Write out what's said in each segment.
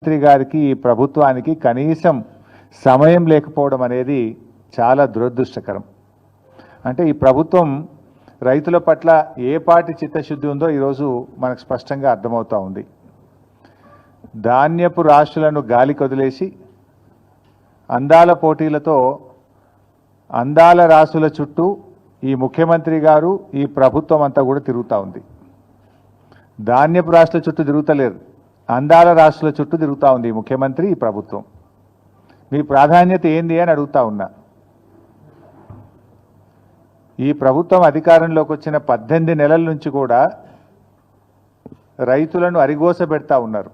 ముఖ్యమంత్రి గారికి ఈ ప్రభుత్వానికి కనీసం సమయం లేకపోవడం అనేది చాలా దురదృష్టకరం. అంటే ఈ ప్రభుత్వం రైతుల పట్ల ఏ పాటి చిత్తశుద్ధి ఉందో ఈరోజు మనకు స్పష్టంగా అర్థమవుతూ ఉంది. ధాన్యపు రాశులను గాలికి వదిలేసి అందాల పోటీలతో అందాల రాసుల చుట్టూ ఈ ముఖ్యమంత్రి గారు ఈ ప్రభుత్వం అంతా కూడా తిరుగుతూ ఉంది. ధాన్యపు రాశుల చుట్టూ తిరుగుతలేరు, అందాల రాశుల చుట్టూ తిరుగుతూ ఉంది ఈ ముఖ్యమంత్రి ఈ ప్రభుత్వం. మీ ప్రాధాన్యత ఏంది అని అడుగుతా ఉన్నా. ఈ ప్రభుత్వం అధికారంలోకి వచ్చిన 18 నెలల నుంచి కూడా రైతులను అరిగోస పెడతా ఉన్నారు.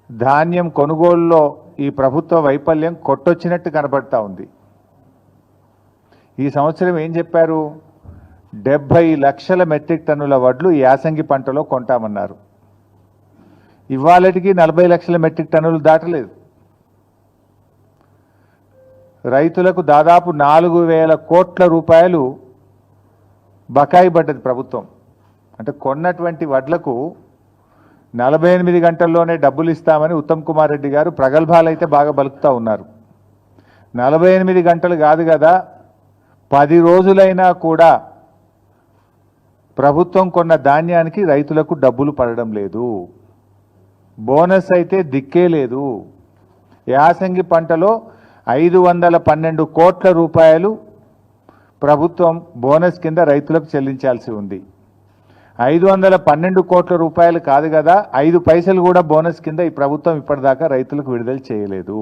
ధాన్యం కొనుగోలులో ఈ ప్రభుత్వ వైఫల్యం కొట్టొచ్చినట్టు కనబడతా ఉంది. ఈ సంవత్సరం ఏం చెప్పారు? 70 లక్షల మెట్రిక్ టన్నుల వడ్లు యాసంగి పంటలో కొంటామన్నారు. ఇవాళటికి 40 లక్షల మెట్రిక్ టన్నులు దాటలేదు. రైతులకు దాదాపు 4,000 కోట్ల రూపాయలు బకాయి పడ్డది ప్రభుత్వం. అంటే కొన్నటువంటి వడ్లకు 48 గంటల్లోనే డబ్బులు ఇస్తామని ఉత్తమ్ కుమార్ రెడ్డి గారు ప్రగల్భాలైతే బాగా బలుకుతూ ఉన్నారు. 48 గంటలు కాదు కదా, 10 రోజులైనా కూడా ప్రభుత్వం కొన్న ధాన్యానికి రైతులకు డబ్బులు పడడం లేదు. బోనస్ అయితే దిక్కే లేదు. యాసంగి పంటలో 512 కోట్ల రూపాయలు ప్రభుత్వం బోనస్ కింద రైతులకు చెల్లించాల్సి ఉంది. 512 కోట్ల రూపాయలు కాదు కదా, 5 పైసలు కూడా బోనస్ కింద ఈ ప్రభుత్వం ఇప్పటిదాకా రైతులకు విడుదల చేయలేదు.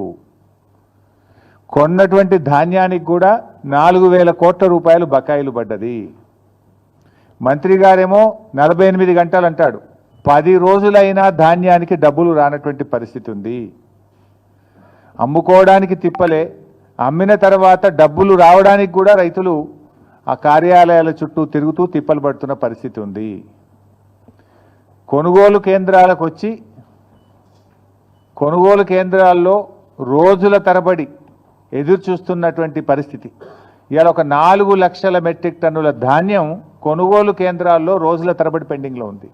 కొన్నటువంటి ధాన్యానికి కూడా 4,000 కోట్ల రూపాయలు బకాయిలు పడ్డది. మంత్రి గారేమో 48 గంటలు అంటాడు, 10 రోజులైనా ధాన్యానికి డబ్బులు రానటువంటి పరిస్థితి ఉంది. అమ్ముకోవడానికి తిప్పలే, అమ్మిన తర్వాత డబ్బులు రావడానికి కూడా రైతులు ఆ కార్యాలయాల చుట్టూ తిరుగుతూ తిప్పలు పడుతున్న పరిస్థితి ఉంది. కొనుగోలు కేంద్రాలకు వచ్చి కొనుగోలు కేంద్రాల్లో రోజుల తరబడి ఎదురు చూస్తున్నటువంటి పరిస్థితి. ఇవాళ ఒక 4 లక్షల మెట్రిక్ టన్నుల ధాన్యం కొనుగోలు కేంద్రాల్లో రోజుల తరబడి పెండింగ్లో ఉంది.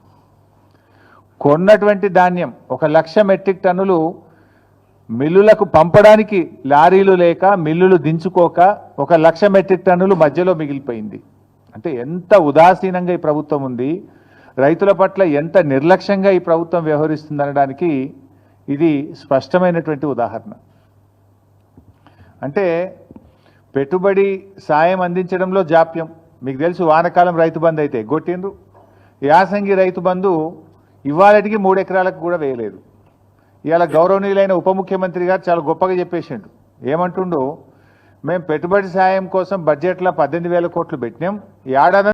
కొన్నటువంటి ధాన్యం 1 లక్ష మెట్రిక్ టన్నులు మిల్లులకు పంపడానికి లారీలు లేక మిల్లులు దించుకోక 1 లక్ష మెట్రిక్ టన్నులు మధ్యలో మిగిలిపోయింది. అంటే ఎంత ఉదాసీనంగా ఈ ప్రభుత్వం ఉంది, రైతుల పట్ల ఎంత నిర్లక్ష్యంగా ఈ ప్రభుత్వం వ్యవహరిస్తుందనడానికి ఇది స్పష్టమైనటువంటి ఉదాహరణ. అంటే పెట్టుబడి సాయం అందించడంలో జాప్యం. మీకు తెలుసు, వానకాలం రైతు బంధు అయితే ఎగ్గొట్టిండ్రు. యాసంగి రైతు బంధు ఇవాళటికి 3 ఎకరాలకు కూడా వేయలేదు. ఇవాళ గౌరవనీయులైన ఉప ముఖ్యమంత్రి గారు చాలా గొప్పగా చెప్పేసిండు. ఏమంటుండు? మేము పెట్టుబడి సాయం కోసం బడ్జెట్లో 18,000 కోట్లు పెట్టినాం, ఏడాది